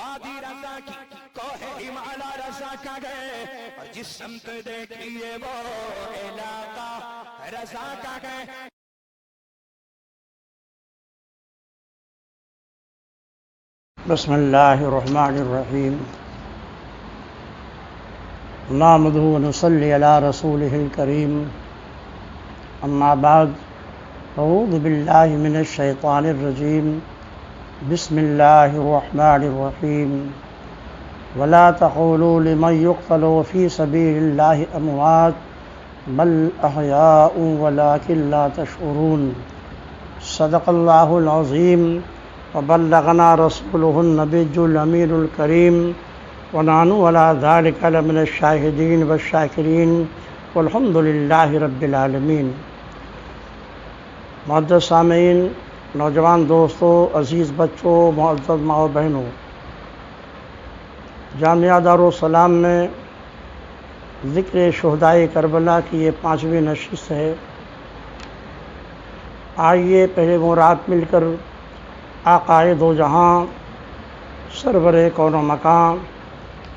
وادی رضا کی کوہ ہمالا رضا کا گئے، اور جس سمت دیکھیے وہ علاقہ رضا کا گئے۔ بسم اللہ الرحمن الرحیم، نحمدہ ونصلی علی رسولہ الکریم، اما بعد، اعوذ باللہ من الشیطان الرجیم، بسم اللہ الرحمن الرحیم، ولا تقولوا لمن يقتل في سبيل الله اموات بل احیاء ولكن لا تشعرون۔ صدق اللہ العظیم، وبلغنا رسوله النبی الامین الکریم، ونحن على ذلك لمن الشاہدین والشاکرین، والحمد للہ رب العالمین۔ معزز سامعین، نوجوان دوستوں، عزیز بچوں، معزز ماں و بہنوں، جامعہ دارالسلام میں ذکر شہدائے کربلا کی یہ 5ویں نشست ہے۔ آئیے پہلے وہ رات مل کر آقائے دو جہاں، سرور کون و مکان،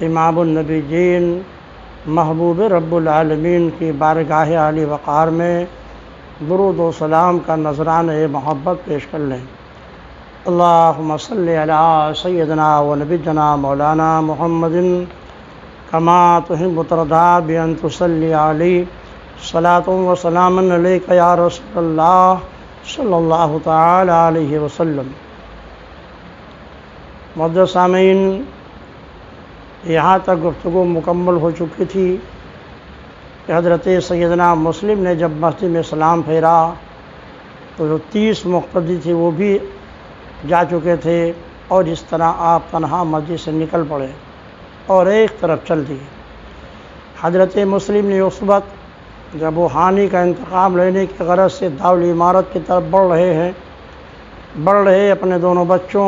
امام النبیین، محبوب رب العالمین کی بارگاہ عالی وقار میں درود و سلام کا نذرانہ محبت پیش کر لیں۔ اللہم صلی علی سیدنا و نبینا مولانا محمد کما تحب ترضا بان تصلی علیہ صلاۃ و سلام علیک یا رسول اللہ صلی اللہ تعالی علیہ وسلم۔ معزز سامعین، یہاں تک گفتگو مکمل ہو چکی تھی کہ حضرت سیدنا مسلم نے جب مسجد میں سلام پھیرا تو جو 30 مقتدی تھے وہ بھی جا چکے تھے، اور اس طرح آپ تنہا مسجد سے نکل پڑے اور ایک طرف چل دیے۔ حضرت مسلم نے اس وقت جب وہ ہانی کا انتقام لینے کی غرض سے دارالعمارت کی طرف بڑھ رہے اپنے دونوں بچوں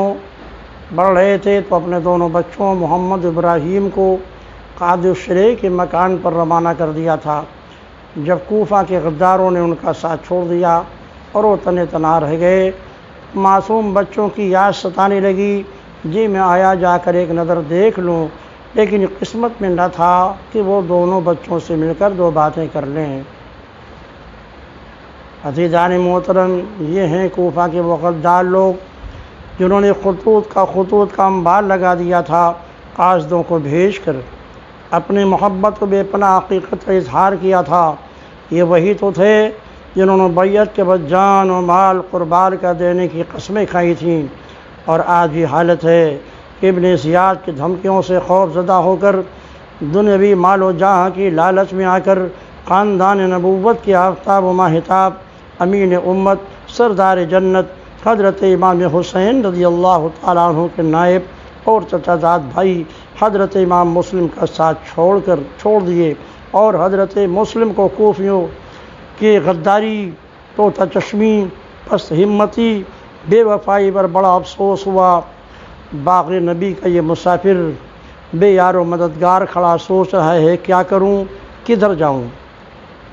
بڑھ رہے تھے تو اپنے دونوں بچوں محمد ابراہیم کو قاضی الشریع کے مکان پر روانہ کر دیا تھا۔ جب کوفہ کے غداروں نے ان کا ساتھ چھوڑ دیا اور وہ تنے تنہا رہ گئے، معصوم بچوں کی یاد ستانے لگی، جی میں آیا جا کر ایک نظر دیکھ لوں، لیکن قسمت میں نہ تھا کہ وہ دونوں بچوں سے مل کر 2 باتیں کر لیں۔ عزیزان محترم، یہ ہیں کوفہ کے وہ غدار لوگ جنہوں نے خطوط کا انبار لگا دیا تھا، قاصدوں کو بھیج کر اپنی محبت و بے پناہ حقیقت کا اظہار کیا تھا۔ یہ وہی تو تھے جنہوں نے بیعت کے بعد جان و مال قربان کر دینے کی قسمیں کھائی تھیں، اور آج بھی حالت ہے کہ ابن زیاد کی دھمکیوں سے خوف زدہ ہو کر دنیاوی مال و جاہ کی لالچ میں آ کر خاندان نبوت کے آفتاب و ماہتاب، امین امت، سردار جنت حضرت امام حسین رضی اللہ تعالیٰ عنہ کے نائب اور چچا زاد بھائی حضرت امام مسلم کا ساتھ چھوڑ دیے، اور حضرت مسلم کو کوفیوں کی غداری، طوطا چشمی، پست ہمتی، بے وفائی پر بڑا افسوس ہوا۔ باغ نبی کا یہ مسافر بے یار و مددگار کھڑا سوچ رہا ہے، کیا کروں، کدھر جاؤں۔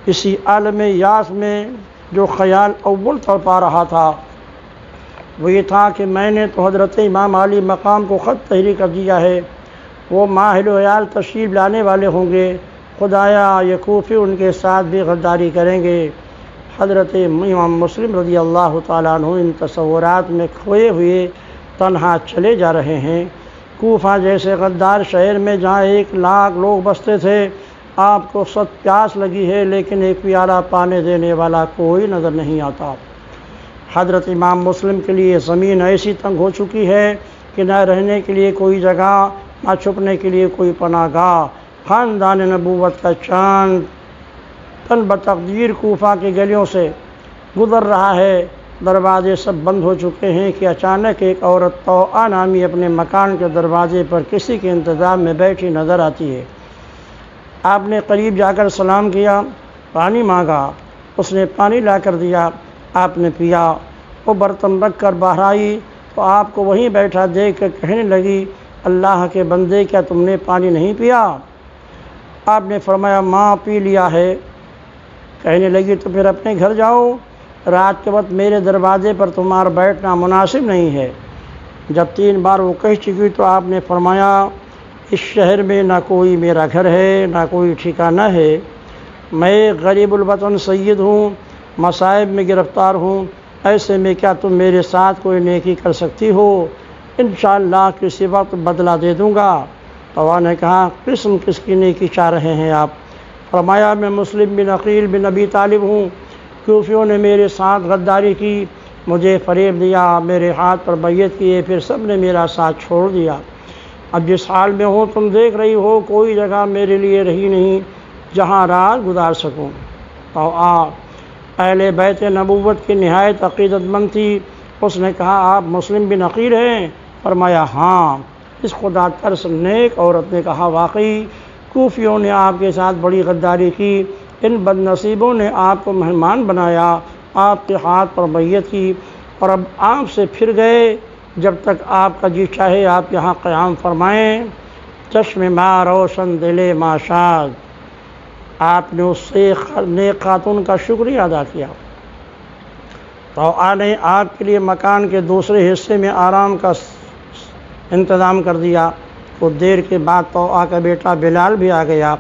اسی عالم یاس میں جو خیال اول طور پا رہا تھا وہ یہ تھا کہ میں نے تو حضرت امام علی مقام کو خط تحریر کر دیا ہے، وہ ماحل و عیال تشریف لانے والے ہوں گے، خدایا یہ کوفی ان کے ساتھ بھی غداری کریں گے۔ حضرت امام مسلم رضی اللہ تعالیٰ عنہ ان تصورات میں کھوئے ہوئے تنہا چلے جا رہے ہیں۔ کوفہ جیسے غدار شہر میں جہاں 1 لاکھ لوگ بستے تھے، آپ کو سخت پیاس لگی ہے، لیکن ایک پیالہ پانی دینے والا کوئی نظر نہیں آتا۔ حضرت امام مسلم کے لیے زمین ایسی تنگ ہو چکی ہے کہ نہ رہنے کے لیے کوئی جگہ، نہ چھپنے کے لیے کوئی پناہ گاہ۔ خاندان نبوت کا چاند تن بتقدیر کوفہ کی گلیوں سے گزر رہا ہے، دروازے سب بند ہو چکے ہیں کہ اچانک ایک عورت طوعا نامی اپنے مکان کے دروازے پر کسی کے انتظام میں بیٹھی نظر آتی ہے۔ آپ نے قریب جا کر سلام کیا، پانی مانگا، اس نے پانی لا کر دیا، آپ نے پیا۔ وہ برتن رکھ کر باہر آئی تو آپ کو وہیں بیٹھا دیکھ کر کہنے لگی، اللہ کے بندے، کیا تم نے پانی نہیں پیا؟ آپ نے فرمایا، ماں پی لیا ہے۔ کہنے لگی، تو پھر اپنے گھر جاؤ، رات کے وقت میرے دروازے پر تمہارا بیٹھنا مناسب نہیں ہے۔ جب 3 بار وہ کہہ چکی تو آپ نے فرمایا اس شہر میں نہ کوئی میرا گھر ہے نہ کوئی ٹھکانہ ہے، میں غریب الوطن سید ہوں، مصائب میں گرفتار ہوں، ایسے میں کیا تم میرے ساتھ کوئی نیکی کر سکتی ہو؟ انشاءاللہ کسی وقت بدلہ دے دوں گا۔ تو نے کہا قسم کس کی نیکی چاہ رہے ہیں آپ؟ فرمایا میں مسلم بن عقیل بن ابی طالب ہوں، کوفیوں نے میرے ساتھ غداری کی، مجھے فریب دیا، میرے ہاتھ پر بیعت کیے، پھر سب نے میرا ساتھ چھوڑ دیا۔ اب جس حال میں ہوں تم دیکھ رہی ہو، کوئی جگہ میرے لیے رہی نہیں جہاں رات گزار سکوں۔ تو اہل بیت نبوت کی نہایت عقیدت مند تھی، اس نے کہا آپ مسلم بن عقیل ہیں؟ فرمایا ہاں۔ اس خدا ترس نیک عورت نے کہا واقعی کوفیوں نے آپ کے ساتھ بڑی غداری کی، ان بد نصیبوں نے آپ کو مہمان بنایا، آپ کے ہاتھ پر بیعت کی اور اب آپ سے پھر گئے، جب تک آپ کا جی چاہے آپ یہاں قیام فرمائیں۔ چشم ما روشن دل ما شاد، آپ نے اس سے نیک خاتون کا شکریہ ادا کیا۔ تو نے آپ کے لیے مکان کے دوسرے حصے میں آرام کا انتظام کر دیا۔ کچھ دیر کے بعد تو کا بیٹا بلال بھی آ گیا،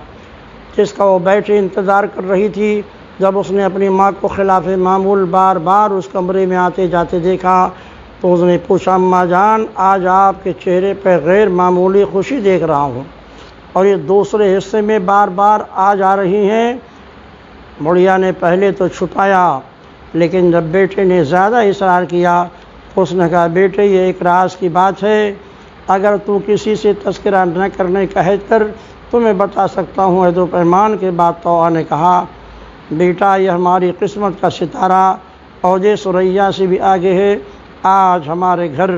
جس کا وہ بیٹے انتظار کر رہی تھی۔ جب اس نے اپنی ماں کو خلاف معمول بار بار اس کمرے میں آتے جاتے دیکھا تو اس نے پوچھا اماں جان آج آپ کے چہرے پہ غیر معمولی خوشی دیکھ رہا ہوں اور یہ دوسرے حصے میں بار بار آ جا رہی ہیں۔ بڑھیا نے پہلے تو چھپایا، لیکن جب بیٹے نے زیادہ اصرار کیا تو اس نے کہا بیٹے یہ ایک راز کی بات ہے، اگر تو کسی سے تذکرہ نہ کرنے کا عہد کر تو میں بتا سکتا ہوں۔ عہد و پیمان کے بعد تو نے کہا بیٹا یہ ہماری قسمت کا ستارہ اوج ثریا سے بھی آگے ہے، آج ہمارے گھر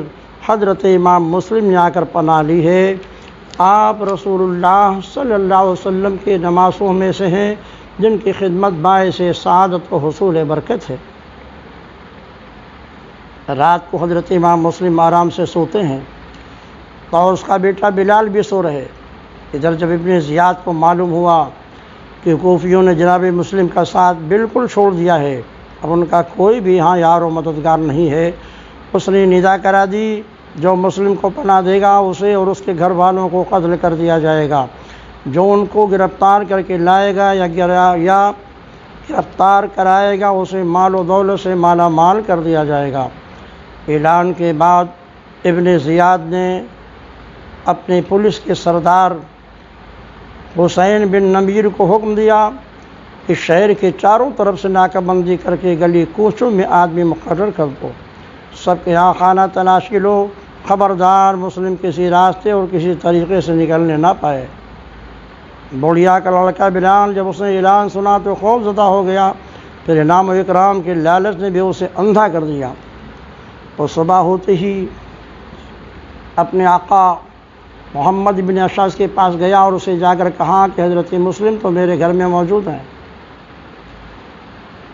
حضرت امام مسلم نے آ کر پناہ لی ہے۔ آپ رسول اللہ صلی اللہ علیہ وسلم کے نمازوں میں سے ہیں جن کی خدمت باعث سعادت و حصول برکت ہے۔ رات کو حضرت امام مسلم آرام سے سوتے ہیں اور اس کا بیٹا بلال بھی سو رہے۔ ادھر جب ابن زیاد کو معلوم ہوا کہ کوفیوں نے جناب مسلم کا ساتھ بالکل چھوڑ دیا ہے، اب ان کا کوئی بھی یہاں یار و مددگار نہیں ہے، اس نے ندا کرا دی جو مسلم کو پناہ دے گا اسے اور اس کے گھر والوں کو قتل کر دیا جائے گا، جو ان کو گرفتار کر کے لائے گا یا گرفتار کرائے گا اسے مال و دولت سے مالا مال کر دیا جائے گا۔ اعلان کے بعد ابن زیاد نے اپنے پولیس کے سردار حسین بن نمیر کو حکم دیا کہ شہر کے چاروں طرف سے ناکہ بندی کر کے گلی کوچوں میں آدمی مقرر کر دو، سب کے یہاں خانہ تلاشی لو، خبردار مسلم کسی راستے اور کسی طریقے سے نکلنے نہ پائے۔ بوڑھیا کا لڑکا بلال جب اس نے اعلان سنا تو خوف زدہ ہو گیا، پھر انعام و اکرام کے لالچ نے بھی اسے اندھا کر دیا۔ تو صبح ہوتے ہی اپنے آقا محمد بن اشعث کے پاس گیا اور اسے جا کر کہا کہ حضرت مسلم تو میرے گھر میں موجود ہیں۔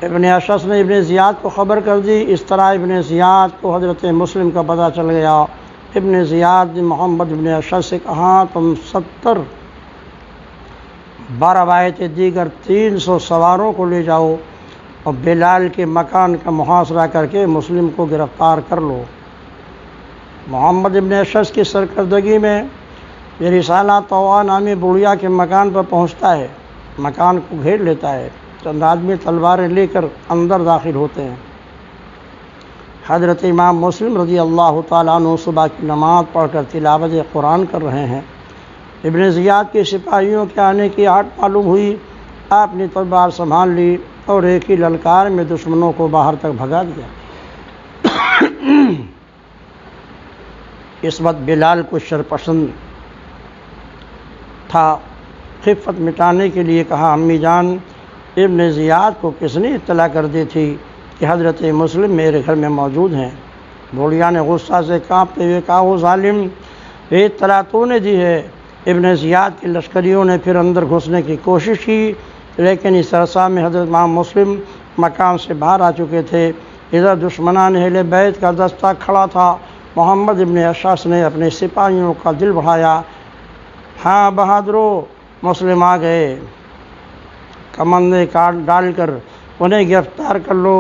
ابن اشعث نے ابن زیاد کو خبر کر دی، اس طرح ابن زیاد کو حضرت مسلم کا پتہ چل گیا۔ ابن زیاد نے محمد بن اشعث سے کہا تم 70 بروایت دیگر 300 سواروں کو لے جاؤ اور بلال کے مکان کا محاصرہ کر کے مسلم کو گرفتار کر لو۔ محمد بن اشعث کی سرکردگی میں یہ رسالہ طوع نامی بوڑھیا کے مکان پر پہنچتا ہے، مکان کو گھیر لیتا ہے، چند آدمی تلواریں لے کر اندر داخل ہوتے ہیں۔ حضرت امام مسلم رضی اللہ تعالیٰ عنہ صبح کی نماز پڑھ کر تلاوت قرآن کر رہے ہیں۔ ابن زیاد کے سپاہیوں کے آنے کی آہٹ معلوم ہوئی، آپ نے تلوار سنبھال لی اور ایک ہی للکار میں دشمنوں کو باہر تک بھگا دیا۔ اس وقت بلال کو شرپسند تھا، خفت مٹانے کے لیے کہا امی جان ابن زیاد کو کس نے اطلاع کر دی تھی کہ حضرت مسلم میرے گھر میں موجود ہیں؟ بوڑھیا نے غصہ سے کانپتے ہوئے کہا وہ ظالم یہ اطلاع تو نے دی ہے۔ ابن زیاد کے لشکریوں نے پھر اندر گھسنے کی کوشش کی، لیکن اس عرصہ میں حضرت امام مسلم مکان سے باہر آ چکے تھے۔ ادھر دشمنان اہل بیت کا دستہ کھڑا تھا۔ محمد ابن اشعث نے اپنے سپاہیوں کا دل بڑھایا، ہاں بہادرو مسلم آ گئے، کمندیں ڈال کر انہیں گرفتار کر لو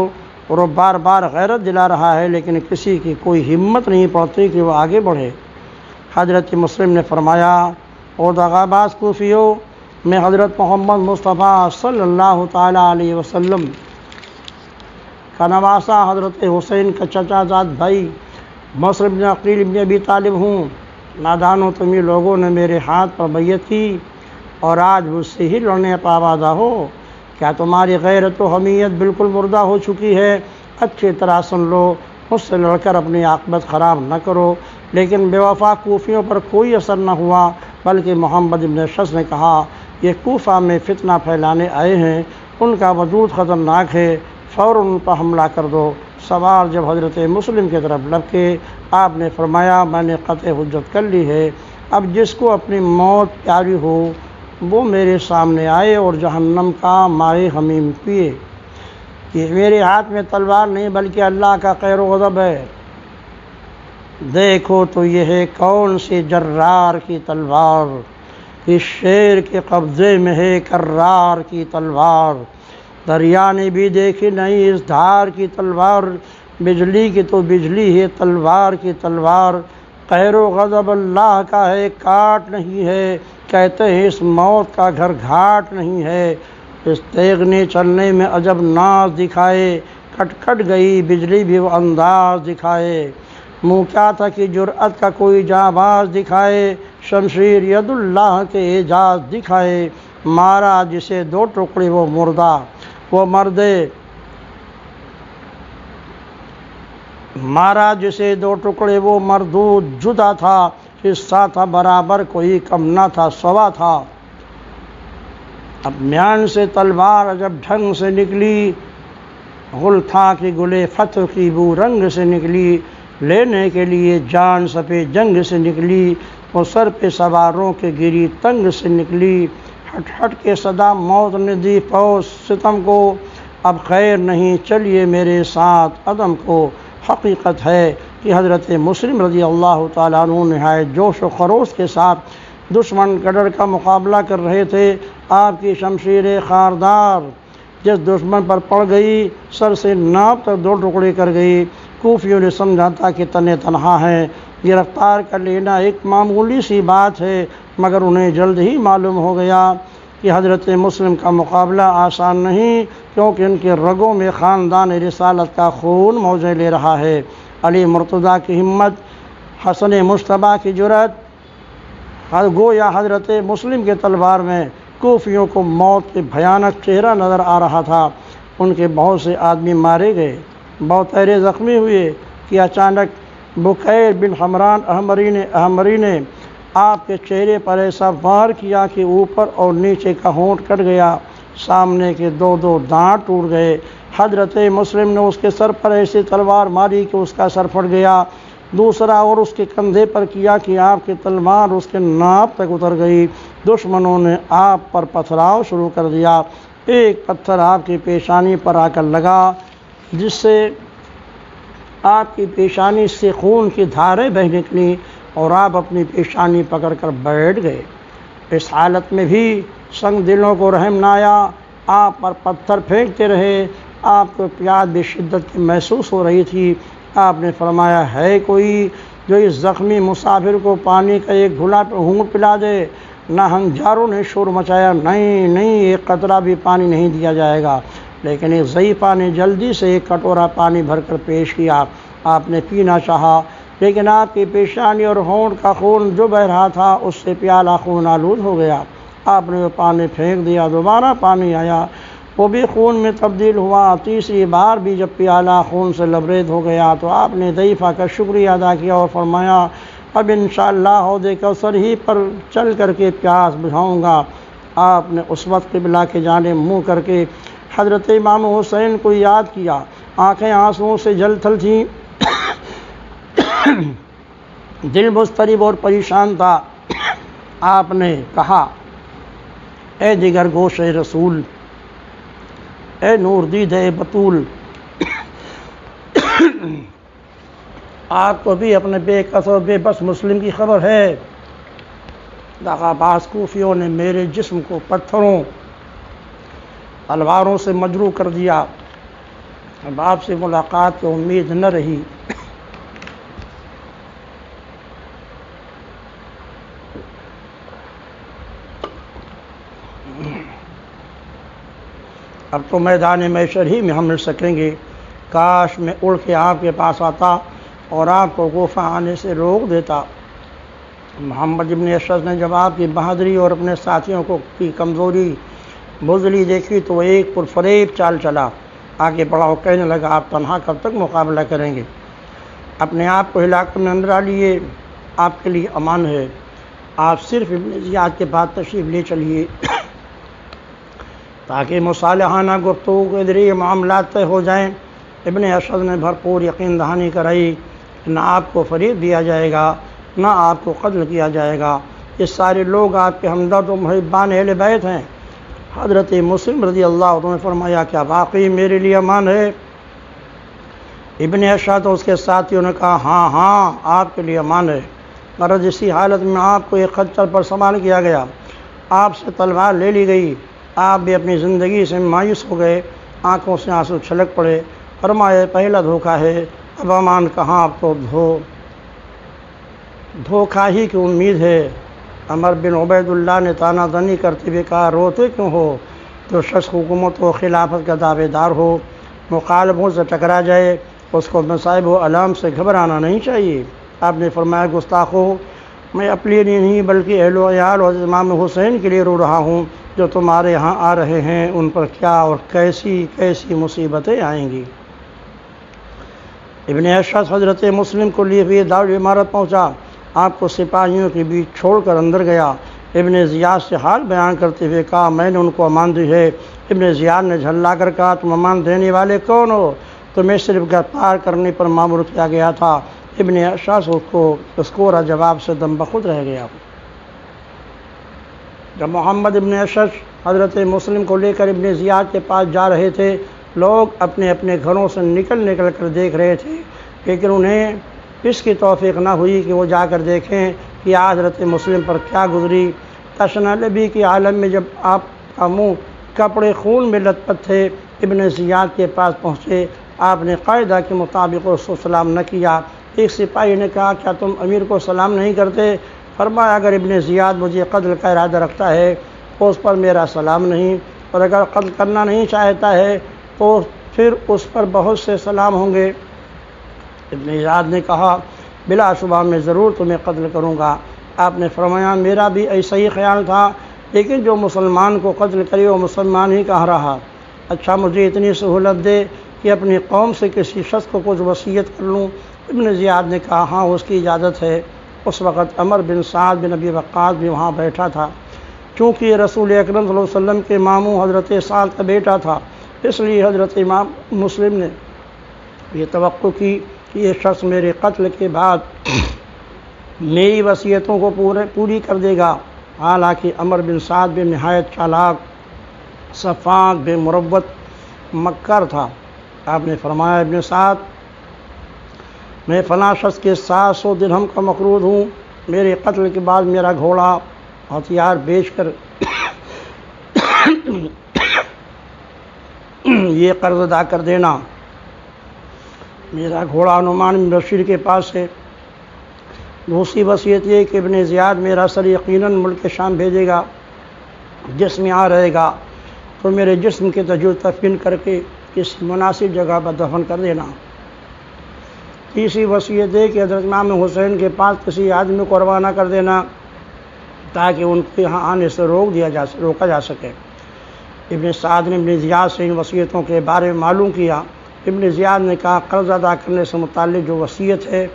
اور وہ بار بار غیرت دلا رہا ہے، لیکن کسی کی کوئی ہمت نہیں پڑتی کہ وہ آگے بڑھے۔ حضرت مسلم نے فرمایا، او دغاباز کوفیو، میں حضرت محمد مصطفیٰ صلی اللہ تعالیٰ علیہ وسلم کا نواسا حضرت حسین کا چچا زاد بھائی مصر بن عقیل بن ابی طالب ہوں۔ نادانوں تمہیں لوگوں نے میرے ہاتھ پر بیعت کی اور آج مجھ سے ہی لڑنے پر آمادہ ہو۔ کیا تمہاری غیرت و حمیت بالکل مردہ ہو چکی ہے؟ اچھی طرح سن لو، مجھ سے لڑ کر اپنی عاقبت خراب نہ کرو۔ لیکن بے وفا کوفیوں پر کوئی اثر نہ ہوا، بلکہ محمد بن شس نے کہا، یہ کوفہ میں فتنہ پھیلانے آئے ہیں، ان کا وجود خطرناک ہے، فوراً ان پر حملہ کر دو۔ سوار جب حضرت مسلم کی طرف لپکے، آپ نے فرمایا، میں نے قطع حجت کر لی ہے، اب جس کو اپنی موت پیاری ہو وہ میرے سامنے آئے اور جہنم کا مائے حمیم پیے۔ یہ میرے ہاتھ میں تلوار نہیں بلکہ اللہ کا قہر و غضب ہے۔ دیکھو تو یہ ہے کون سی جرار کی تلوار، اس شیر کے قبضے میں ہے کرار کی تلوار۔ دریا نے بھی دیکھی نہیں اس دھار کی تلوار، بجلی کی تو بجلی ہے تلوار کی تلوار۔ قہر و غضب اللہ کا ہے، کاٹ نہیں ہے، کہتے ہیں اس موت کا گھر گھاٹ نہیں ہے۔ اس تیغ نے چلنے میں عجب ناز دکھائے، کٹ کٹ گئی بجلی بھی وہ انداز دکھائے۔ منہ کیا تھا کہ جرأت کا کوئی جانباز دکھائے، شمشیر ید اللہ کے اعجاز دکھائے۔ مارا جسے دو ٹکڑے وہ مردہ، وہ مردے مارا جسے دو ٹکڑے وہ مردود جدا تھا، حصہ تھا برابر کوئی کم نہ تھا سوا تھا۔ اب میان سے تلوار جب ڈھنگ سے نکلی، غل تھا کہ گلے فتح کی بو رنگ سے نکلی۔ لینے کے لیے جان سپے جنگ سے نکلی، وہ سر پہ سواروں کے گری تنگ سے نکلی۔ ہٹ ہٹ کے صدا موت نے دی فوج ستم کو، اب خیر نہیں چلیے میرے ساتھ عدم کو۔ حقیقت ہے کہ حضرت مسلم رضی اللہ تعالیٰ عنہ نہایت جوش و خروش کے ساتھ دشمن کڈر کا مقابلہ کر رہے تھے۔ آپ کی شمشیر خاردار جس دشمن پر پڑ گئی، سر سے ناپ تک دو ٹکڑے کر گئی۔ کوفیوں نے سمجھا تھا کہ تنے تنہا ہے، گرفتار کر لینا ایک معمولی سی بات ہے، مگر انہیں جلد ہی معلوم ہو گیا کہ حضرت مسلم کا مقابلہ آسان نہیں، کیونکہ ان کے رگوں میں خاندان رسالت کا خون موجے لے رہا ہے۔ علی مرتضیٰ کی ہمت، حسن مجتبیٰ کی جرأت، گویا حضرت مسلم کے تلوار میں کوفیوں کو موت کے بھیانک چہرہ نظر آ رہا تھا۔ ان کے بہت سے آدمی مارے گئے، بہت تیرے زخمی ہوئے کہ اچانک بکیر بن حمران احمری نے آپ کے چہرے پر ایسا وار کیا کہ اوپر اور نیچے کا ہونٹ کٹ گیا، سامنے کے دو دانت ٹوٹ گئے۔ حضرت مسلم نے اس کے سر پر ایسی تلوار ماری کہ اس کا سر پھٹ گیا، دوسرا اور اس کے کندھے پر کیا کہ آپ کی تلوار اس کے ناپ تک اتر گئی۔ دشمنوں نے آپ پر پتھراؤ شروع کر دیا۔ ایک پتھر آپ کی پیشانی پر آ کر لگا، جس سے آپ کی پیشانی سے خون کی دھاریں بہہ نکلیں اور آپ اپنی پیشانی پکڑ کر بیٹھ گئے۔ اس حالت میں بھی سنگ دلوں کو رحم نہ آیا، آپ پر پتھر پھینکتے رہے۔ آپ کو پیاس بھی شدت کی محسوس ہو رہی تھی۔ آپ نے فرمایا، ہے کوئی جو اس زخمی مسافر کو پانی کا ایک گھونٹ پلا دے؟ نہ ہنجاروں نے شور مچایا، نہیں ایک قطرہ بھی پانی نہیں دیا جائے گا۔ لیکن ایک ضعیفہ نے جلدی سے ایک کٹورا پانی بھر کر پیش کیا۔ آپ نے پینا چاہا، لیکن آپ کی پیشانی اور ہونٹ کا خون جو بہہ رہا تھا اس سے پیالہ خون آلود ہو گیا۔ آپ نے وہ پانی پھینک دیا، دوبارہ پانی آیا، وہ بھی خون میں تبدیل ہوا۔ تیسری بار بھی جب پیالہ خون سے لبریز ہو گیا تو آپ نے ضعیفہ کا شکریہ ادا کیا اور فرمایا، اب انشاءاللہ حوض کوثر ہی پر چل کر کے پیاس بجھاؤں گا۔ آپ نے اس وقت قبلہ کے جانب منہ کر کے حضرت امام حسین کو یاد کیا، آنکھیں آنسوؤں سے جل تھل تھیں، دل مضطرب اور پریشان تھا۔ آپ نے کہا، اے جگر گوش رسول، اے نور دید بطول، آپ کو بھی اپنے بے کس اور بے بس مسلم کی خبر ہے؟ دغاباز کوفیوں نے میرے جسم کو پتھروں تلواروں سے مجروح کر دیا، اب آپ سے ملاقات کی امید نہ رہی۔ اب تو میدان محشر ہی میں ہم مل سکیں گے۔ کاش میں اڑ کے آپ کے پاس آتا اور آپ کو کوفہ آنے سے روک دیتا۔ محمد ابن اشعث نے جب آپ کی بہادری اور اپنے ساتھیوں کی کمزوری بزدلی دیکھی تو وہ ایک پرفریب چال چلا، آگے بڑھا اور کہنے لگا آپ تنہا کب تک مقابلہ کریں گے؟ اپنے آپ کو علاقے میں اندر آ لیے، آپ کے لیے امان ہے۔ آپ صرف ابن زیاد کے بعد تشریف لے چلیے تاکہ مصالحانہ گفتگو کے ذریعے معاملات طے ہو جائیں۔ ابن اشعث نے بھرپور یقین دہانی کرائی کہ نہ آپ کو فریب دیا جائے گا، نہ آپ کو قتل کیا جائے گا۔ یہ سارے لوگ آپ کے ہمدرد و محبان اہل بیت ہیں۔ حضرت مسلم رضی اللہ عنہ نے فرمایا کیا واقعی میرے لیے امان ہے؟ ابن اشعث اور اس کے ساتھیوں نے کہا ہاں ہاں آپ کے لیے امان ہے۔ مرض اسی حالت میں آپ کو ایک خچر پر سوار کیا گیا، آپ سے تلوار لے لی گئی، آپ بھی اپنی زندگی سے مایوس ہو گئے، آنکھوں سے آنسو چھلک پڑے۔ فرمایا پہلا دھوکہ ہے، اب امان کہاں، اب تو دھوکہ ہی کی امید ہے۔ عمر بن عبید اللہ نے تانا زنی کرتے ہوئے کہا روتے کیوں ہو؟ جو شخص حکومت و خلافت کا دعوے دار ہو، مخالفوں سے ٹکرا جائے، اس کو مصائب و علام سے گھبرانا نہیں چاہیے۔ آپ نے فرمایا گستاخو، میں اپنے لیے نہیں بلکہ اہل و عیال اور امام حسین کے لیے رو رہا ہوں جو تمہارے ہاں آ رہے ہیں، ان پر کیا اور کیسی کیسی مصیبتیں آئیں گی۔ ابن اشعث حضرت مسلم کو لیے ہوئے دار عمارت پہنچا، آپ کو سپاہیوں کے بیچ چھوڑ کر اندر گیا۔ ابن زیاد سے حال بیان کرتے ہوئے کہا میں نے ان کو امان دی ہے۔ ابن زیاد نے جھلا کر کہا تم امان دینے والے کون ہو؟ تمہیں صرف گرفتار کرنے پر مامور کیا گیا تھا۔ ابن اشعث اس کو جواب سے دم بخود رہ گیا۔ جب محمد ابن اشعث حضرت مسلم کو لے کر ابن زیاد کے پاس جا رہے تھے، لوگ اپنے اپنے گھروں سے نکل کر دیکھ رہے تھے، لیکن انہیں اس کی توفیق نہ ہوئی کہ وہ جا کر دیکھیں کہ حضرت مسلم پر کیا گزری۔ تشنہ لبی کے عالم میں جب آپ کا منہ کپڑے خون میں لت پت تھے، ابن زیاد کے پاس پہنچے، آپ نے قاعدہ کے مطابق اس کو سلام نہ کیا۔ ایک سپاہی نے کہا کیا تم امیر کو سلام نہیں کرتے؟ فرمایا اگر ابن زیاد مجھے قتل کا ارادہ رکھتا ہے تو اس پر میرا سلام نہیں، اور اگر قتل کرنا نہیں چاہتا ہے تو پھر اس پر بہت سے سلام ہوں گے۔ ابن زیاد نے کہا بلا شبہ میں ضرور تمہیں قتل کروں گا۔ آپ نے فرمایا میرا بھی ایسا ہی خیال تھا، لیکن جو مسلمان کو قتل کرے وہ مسلمان ہی کہہ رہا۔ اچھا مجھے اتنی سہولت دے کہ اپنی قوم سے کسی شخص کو کچھ وصیت کر لوں۔ ابن زیاد نے کہا ہاں اس کی اجازت ہے۔ اس وقت عمر بن سعد بن ابی وقاص بھی وہاں بیٹھا تھا۔ چونکہ یہ رسول اکرم صلی اللہ علیہ وسلم کے ماموں حضرت سعد کا بیٹا تھا، اس لیے حضرت امام مسلم نے یہ توقع کی کہ یہ شخص میرے قتل کے بعد میری وصیتوں کو پوری کر دے گا۔ حالانکہ عمر بن سعد بن نہایت چالاک، سفاک، بے مروت، مکر تھا۔ آپ نے فرمایا ابن سعد میں فلاں شخص کے 700 درہم کا مقروض ہوں، میرے قتل کے بعد میرا گھوڑا ہتھیار بیچ کر یہ قرض ادا کر دینا۔ میرا گھوڑا نعمان بن بشیر کے پاس ہے۔ دوسری وصیت یہ کہ ابن زیاد میرا سر یقیناً ملک شام بھیجے گا، جسم یہاں رہے گا تو میرے جسم کے تجویز تدفین کر کے کسی مناسب جگہ پر دفن کر دینا۔ تیسری وصیت ہے کہ حضرت امام حسین کے پاس کسی آدمی کو روانہ کر دینا تاکہ ان کے یہاں آنے سے روکا جا سکے۔ ابن سعد نے ابن زیاد سے ان وصیتوں کے بارے میں معلوم کیا۔ ابن زیاد نے کہا قرض ادا کرنے سے متعلق جو وصیت ہے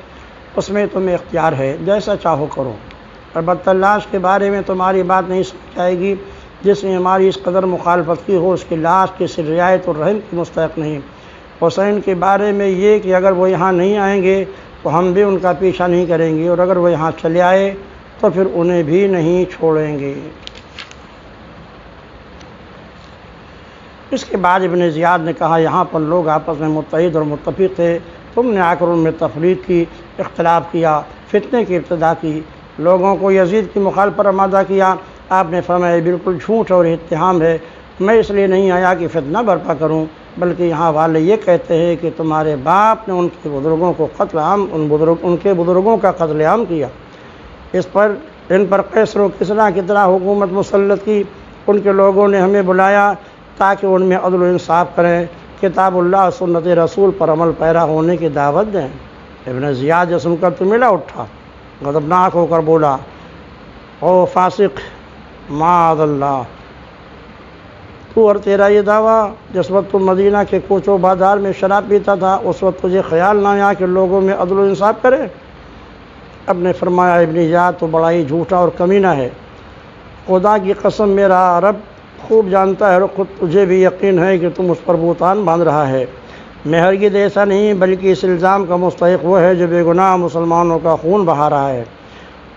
اس میں تمہیں اختیار ہے، جیسا چاہو کرو۔ البتہ لاش کے بارے میں تمہاری بات نہیں سنی جائے گی، جس نے ہماری اس قدر مخالفت کی ہو اس کی لاش کسی رعایت اور رحم کی مستحق نہیں۔ حسین کے بارے میں یہ کہ اگر وہ یہاں نہیں آئیں گے تو ہم بھی ان کا پیچھا نہیں کریں گے، اور اگر وہ یہاں چلے آئے تو پھر انہیں بھی نہیں چھوڑیں گے۔ اس کے بعد ابن زیاد نے کہا یہاں پر لوگ آپس میں متحد اور متفق تھے، تم نے آ کر ان میں تفریق کی، اختلاف کیا، فتنے کی ابتدا کی، لوگوں کو یزید کی مخالفت پر آمادہ کیا۔ آپ نے فرمایا بالکل جھوٹ اور اتہام ہے، میں اس لیے نہیں آیا کہ فتنہ برپا کروں، بلکہ یہاں والے یہ کہتے ہیں کہ تمہارے باپ نے ان کے بزرگوں کو ان کے بزرگوں کا قتل عام کیا۔ ان پر قیصر و کسریٰ کی طرح حکومت مسلط کی۔ ان کے لوگوں نے ہمیں بلایا تاکہ ان میں عدل و انصاف کریں، کتاب اللہ سنت رسول پر عمل پیرا ہونے کی دعوت دیں۔ ابن زیاد یہ سن کر تو ملا اٹھا، غضبناک ہو کر بولا، او فاسق، معاذ اللہ، تو اور تیرا یہ دعویٰ، جس وقت تم مدینہ کے کوچ و بازار میں شراب پیتا تھا اس وقت تجھے خیال نہ آیا کہ لوگوں میں عدل و انصاف کرے؟ اب نے فرمایا، ابن زیاد تو بڑا ہی جھوٹا اور کمینہ ہے، خدا کی قسم میرا رب خوب جانتا ہے اور خود تجھے بھی یقین ہے کہ تم اس پر بہتان باندھ رہا ہے۔ میں ہرگز ایسا نہیں، بلکہ اس الزام کا مستحق وہ ہے جو بے گناہ مسلمانوں کا خون بہا رہا ہے۔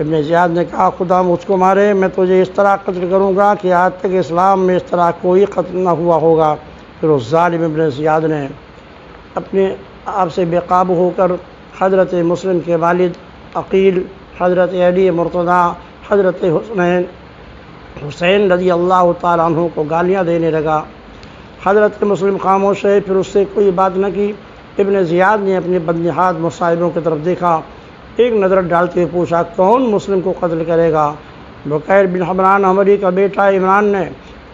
ابن زیاد نے کہا، خدا مجھ کو مارے، میں تجھے اس طرح قتل کروں گا کہ آج تک اسلام میں اس طرح کوئی قتل نہ ہوا ہوگا۔ پھر اس ظالم ابن زیاد نے اپنے آپ سے بے قابو ہو کر حضرت مسلم کے والد عقیل، حضرت علی مرتضیٰ، حضرت حسین رضی اللہ تعالیٰ عنہ کو گالیاں دینے لگا۔ حضرت مسلم خاموش ہے، پھر اس سے کوئی بات نہ کی۔ ابن زیاد نے اپنے بدنہاد مصاحبوں کی طرف دیکھا، ایک نظر ڈالتے ہوئے پوچھا، کون مسلم کو قتل کرے گا؟ بکیر بن حمران عمری کا بیٹا عمران نے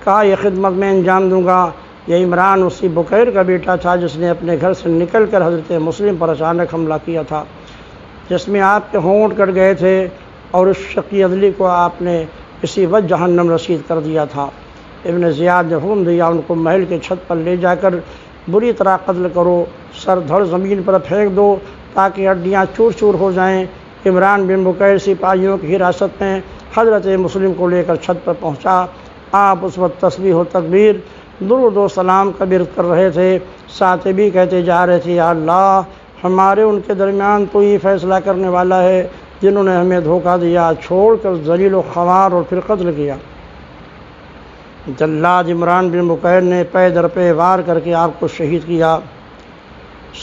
کہا، یہ خدمت میں انجام دوں گا۔ یہ عمران اسی بکیر کا بیٹا تھا جس نے اپنے گھر سے نکل کر حضرت مسلم پر اچانک حملہ کیا تھا، جس میں آپ کے ہونٹ کٹ گئے تھے، اور اس شقی عدلی کو آپ نے اسی وقت جہنم رسید کر دیا تھا۔ ابن زیاد نے حکم دیا، ان کو محل کے چھت پر لے جا کر بری طرح قتل کرو، سر دھڑ زمین پر پھینک دو تاکہ ہڈیاں چور چور ہو جائیں۔ عمران بن بکیر سپاہیوں کی حراست میں حضرت مسلم کو لے کر چھت پر پہنچا۔ آپ اس وقت تسبیح و تکبیر، درود و سلام کا ورد کر رہے تھے، ساتھ بھی کہتے جا رہے تھے، یا اللہ، ہمارے ان کے درمیان تو یہ فیصلہ کرنے والا ہے جنہوں نے ہمیں دھوکہ دیا، چھوڑ کر ذلیل و خوار اور پھر قتل کیا۔ جلاد عمران بن بکیر نے پے در پے وار کر کے آپ کو شہید کیا،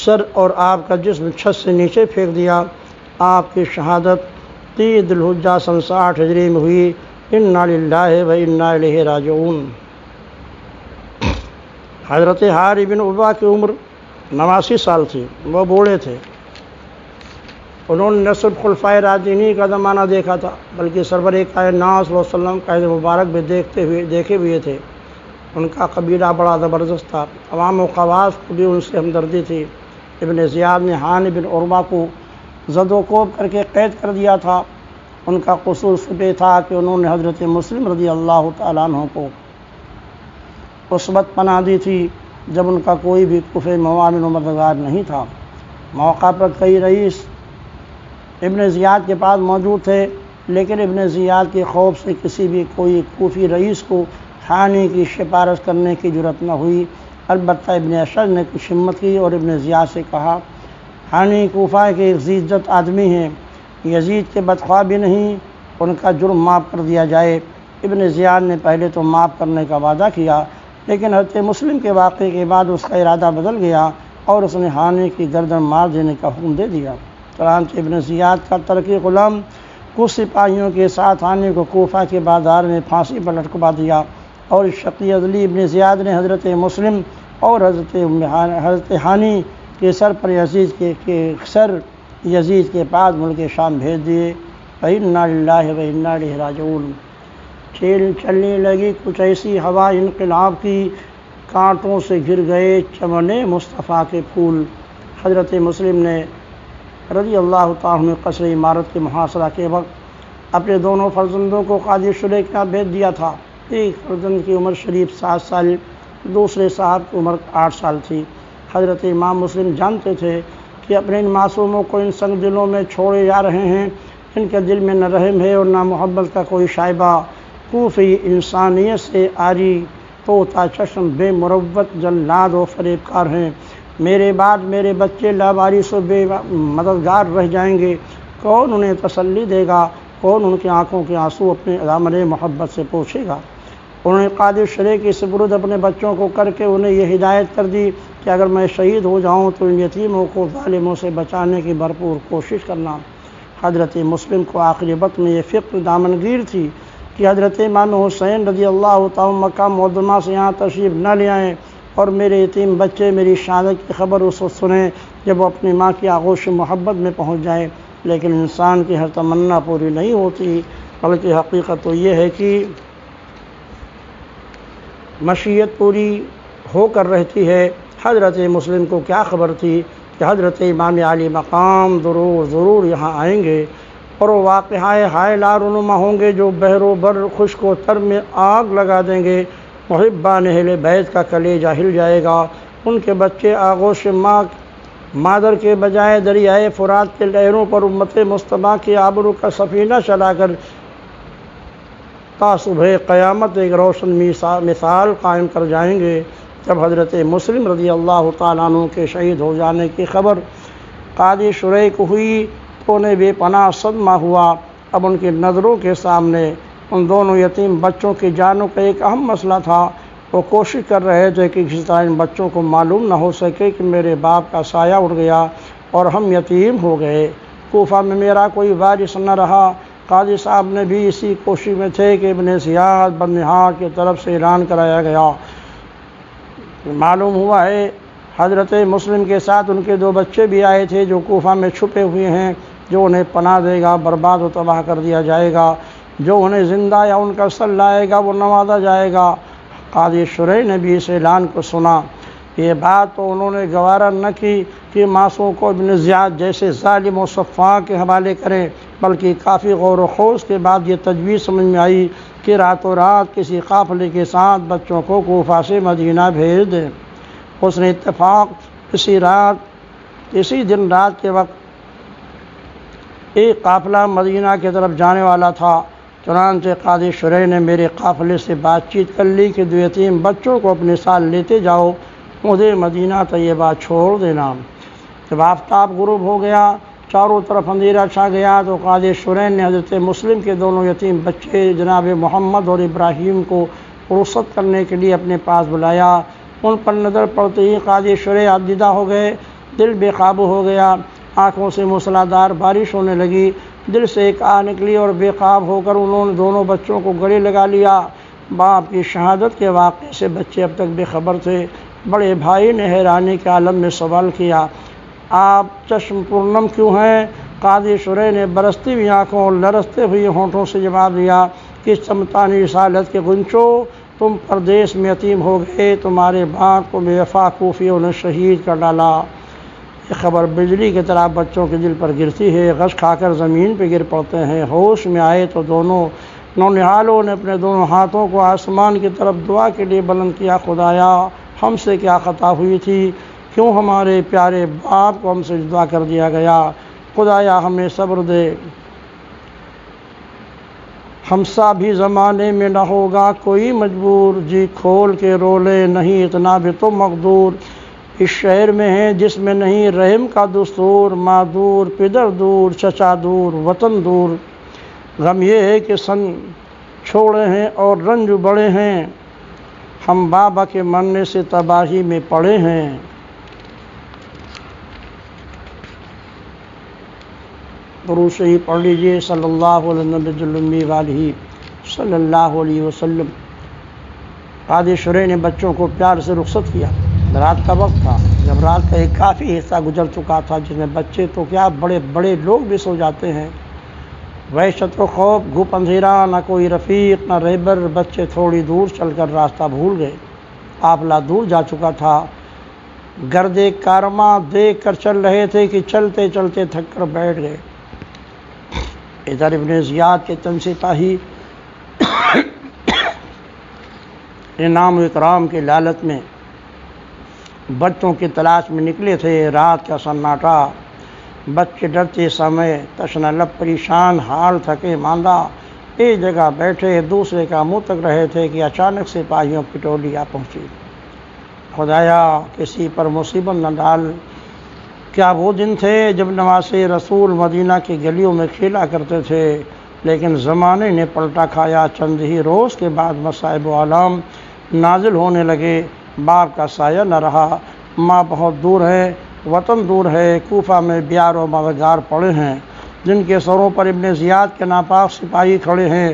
سر اور آپ کا جسم چھت سے نیچے پھینک دیا۔ آپ کی شہادت 30 ذی الحجہ سن 60 ہجری میں ہوئی۔ انا للہ و انا الیہ راجعون۔ حضرت حارث بن عبا کی عمر 89 سال تھی، وہ بوڑھے تھے۔ انہوں نے نہ صرف خلفائے راشدین کا زمانہ دیکھا تھا بلکہ سرور کائنات صلی اللہ علیہ وسلم کا عہد مبارک بھی دیکھے ہوئے تھے۔ ان کا قبیلہ بڑا زبردست تھا، عوام و خواص کو بھی ان سے ہمدردی تھی۔ ابن زیاد نے حارث بن عروہ کو زد و کوب کر کے قید کر دیا تھا۔ ان کا قصور صرف یہ تھا کہ انہوں نے حضرت مسلم رضی اللہ تعالیٰ عنہ کو اس وقت پناہ دی تھی جب ان کا کوئی بھی کوفہ معاون و مددگار نہیں تھا۔ موقع پر کئی رئیس ابن زیاد کے پاس موجود تھے، لیکن ابن زیاد کے خوف سے کسی بھی کوئی کوفی رئیس کو حانی کی سفارش کرنے کی جرأت نہ ہوئی۔ البتہ ابن اشج نے کچھ ہمت کی اور ابن زیاد سے کہا، حانی کوفہ کے ایک ذی عزت آدمی ہیں، یزید کے بدخواہ بھی نہیں، ان کا جرم معاف کر دیا جائے۔ ابن زیاد نے پہلے تو معاف کرنے کا وعدہ کیا، لیکن حضرت مسلم کے واقعے کے بعد اس کا ارادہ بدل گیا اور اس نے حانی کی گردن مار دینے کا حکم دے دیا۔ چنانچہ ابن زیاد کا ترکی غلام کچھ سپاہیوں کے ساتھ حانی کو کوفہ کے بازار میں پھانسی پر لٹکوا دیا، اور اس شقی عدلی ابن زیاد نے حضرت مسلم اور حضرت حانی کے سر پر یزید کے پاس ملک شام بھیج دیے۔ فإنا للہ و انا الیہ راجعون۔ چلنے لگی کچھ ایسی ہوا انقلاب کی، کانٹوں سے گر گئے چمن مصطفیٰ کے پھول۔ حضرت مسلم نے رضی اللہ تعالیٰ عنہ قصر عمارت کے محاصرہ کے وقت اپنے دونوں فرزندوں کو قاضی شریح کے ہاں بھیج دیا تھا۔ ایک فرزند کی عمر شریف 7 سال، دوسرے صاحب کی عمر 8 سال تھی۔ حضرت امام مسلم جانتے تھے کہ اپنے ان معصوموں کو ان سنگ دلوں میں چھوڑے جا رہے ہیں، ان کے دل میں نہ رحم ہے اور نہ محبت کا کوئی شائبہ۔ کوفی انسانیت سے عاری طوطا چشم بے مروت جلاد و فریب کار ہیں۔ میرے بعد میرے بچے لاوارث و بے مددگار رہ جائیں گے، کون انہیں تسلی دے گا؟ کون ان کی آنکھوں کے آنسو اپنے دامن محبت سے پوچھے گا؟ انہوں نے قاضی شریح کی سپرد اپنے بچوں کو کر کے انہیں یہ ہدایت کر دی کہ اگر میں شہید ہو جاؤں تو ان یتیموں کو ظالموں سے بچانے کی بھرپور کوشش کرنا۔ حضرت مسلم کو آخری وقت میں یہ فکر دامنگیر تھی کہ کہ حضرت امام حسین رضی اللہ تعالیٰ مکہ معظمہ سے یہاں تشریف نہ لے آئیں اور میرے یتیم بچے میری شہادت کی خبر اس وقت سنیں جب وہ اپنی ماں کی آغوش محبت میں پہنچ جائیں۔ لیکن انسان کی ہر تمنا پوری نہیں ہوتی، بلکہ حقیقت تو یہ ہے کہ مشیت پوری ہو کر رہتی ہے۔ حضرت مسلم کو کیا خبر تھی کہ حضرت امام عالی مقام ضرور یہاں آئیں گے اور وہ واقعہ حائلہ رونما ہوں گے جو بحر و بر خشک و تر میں آگ لگا دیں گے۔ محبان اہل بیت کا کلیجہ ہل جائے گا، ان کے بچے آغوش ماں مادر کے بجائے دریائے فرات کے لہروں پر امت مصطفیٰ کی آبرو کا سفینہ چلا کر تا صبح قیامت ایک روشن مثال قائم کر جائیں گے۔ جب حضرت مسلم رضی اللہ تعالیٰ عنہ کے شہید ہو جانے کی خبر قاضی شریح کو ہوئی تو انہیں بے پناہ صدمہ ہوا۔ اب ان کی نظروں کے سامنے ان دونوں یتیم بچوں کی جانوں کا ایک اہم مسئلہ تھا۔ وہ کوشش کر رہے تھے کہ کسی طرح ان بچوں کو معلوم نہ ہو سکے کہ میرے باپ کا سایہ اڑ گیا اور ہم یتیم ہو گئے، کوفہ میں میرا کوئی وارث نہ رہا۔ قاضی صاحب نے بھی اسی کوشش میں تھے کہ ابن زیاد بندہار کی طرف سے اعلان کرایا گیا۔ معلوم ہوا ہے حضرت مسلم کے ساتھ ان کے 2 بچے بھی آئے تھے جو کوفہ میں چھپے ہوئے ہیں، جو انہیں پناہ دے گا برباد و تباہ کر دیا جائے گا، جو انہیں زندہ یا ان کا سر لائے گا وہ نوازا جائے گا۔ قاضی شریح نے بھی اس اعلان کو سنا۔ یہ بات تو انہوں نے گوارا نہ کی کہ معصوم کو ابن زیاد جیسے ظالم و سفاک کے حوالے کریں، بلکہ کافی غور و خوض کے بعد یہ تجویز سمجھ میں آئی کہ راتوں رات کسی قافلے کے ساتھ بچوں کو کوفہ سے مدینہ بھیج دیں۔ اس نے اتفاق اسی دن رات کے وقت ایک قافلہ مدینہ کی طرف جانے والا تھا۔ چنانچہ قاضی شریح نے میرے قافلے سے بات چیت کر لی کہ 2 یتیم بچوں کو اپنے ساتھ لیتے جاؤ، مجھے مدینہ طیبہ چھوڑ دینا۔ جب آفتاب غروب ہو گیا، چاروں طرف اندھیرا چھا گیا، تو قاضی شریح نے حضرت مسلم کے دونوں یتیم بچے جناب محمد اور ابراہیم کو رخصت کرنے کے لیے اپنے پاس بلایا۔ ان پر نظر پڑتے ہی قاضی شریح عبدیدہ ہو گئے، دل بے قابو ہو گیا، آنکھوں سے موسلادھار بارش ہونے لگی، دل سے ایک آہ نکلی اور بے قاب ہو کر انہوں نے دونوں بچوں کو گلے لگا لیا۔ باپ کی شہادت کے واقعے سے بچے اب تک بے خبر تھے۔ بڑے بھائی نے حیرانی کے عالم میں سوال کیا، آپ چشم پرنم کیوں ہیں؟ قاضی شریح نے برستی ہوئی آنکھوں اور لرزتے ہوئے ہونٹوں سے جواب دیا کہ چمتانی رسالت کے غنچو، تم پردیس میں یتیم ہو گئے، تمہارے باپ کو بے وفا کوفیوں نے شہید کر ڈالا۔ یہ خبر بجلی کی طرح بچوں کے دل پر گرتی ہے، غش کھا کر زمین پہ گر پڑتے ہیں۔ ہوش میں آئے تو دونوں نونہالوں نے اپنے دونوں ہاتھوں کو آسمان کی طرف دعا کے لیے بلند کیا، خدایا ہم سے کیا خطا ہوئی تھی، کیوں ہمارے پیارے باپ کو ہم سے جدا کر دیا گیا، خدایا ہمیں صبر دے، ہم سا بھی زمانے میں نہ ہوگا کوئی مجبور، جی کھول کے رو لے نہیں اتنا بھی تو مقدور، اس شہر میں ہیں جس میں نہیں رحم کا دستور، ماں دور پدر دور چچا دور وطن دور، غم یہ ہے کہ سن چھوڑے ہیں اور رنج بڑے ہیں، ہم بابا کے مرنے سے تباہی میں پڑے ہیں۔ درود شریف پڑھ لیجیے صلی اللہ علیہ نبی والہ صلی اللہ علیہ وسلم۔ قاضی شریح نے بچوں کو پیار سے رخصت کیا۔ رات کا وقت تھا، جب رات کا ایک کافی حصہ گزر چکا تھا، جس میں بچے تو کیا بڑے بڑے لوگ بھی سو جاتے ہیں۔ وحشت و خوف، گھپ اندھیرا، نہ کوئی رفیق نہ رہبر، بچے تھوڑی دور چل کر راستہ بھول گئے۔ قافلہ دور جا چکا تھا، گرد کارواں دیکھ کر چل رہے تھے کہ چلتے چلتے تھک کر بیٹھ گئے۔ ادھر ابن زیاد کے چند سپاہی انعام و اکرام کے لالچ میں بچوں کی تلاش میں نکلے تھے۔ رات کا سناٹا، بچے ڈرتے سمے تشنہ لب پریشان حال تھکے ماندہ ایک جگہ بیٹھے دوسرے کا منہ تک رہے تھے کہ اچانک سپاہیوں کی ٹولی آ پہنچی۔ خدایا کسی پر مصیبت نہ ڈال۔ کیا وہ دن تھے جب نواز رسول مدینہ کی گلیوں میں کھیلا کرتے تھے، لیکن زمانے نے پلٹا کھایا۔ چند ہی روز کے بعد مصائب و آلام نازل ہونے لگے، باپ کا سایہ نہ رہا، ماں بہت دور ہے، وطن دور ہے، کوفہ میں بیار و مددگار پڑے ہیں جن کے سروں پر ابن زیاد کے ناپاک سپاہی کھڑے ہیں۔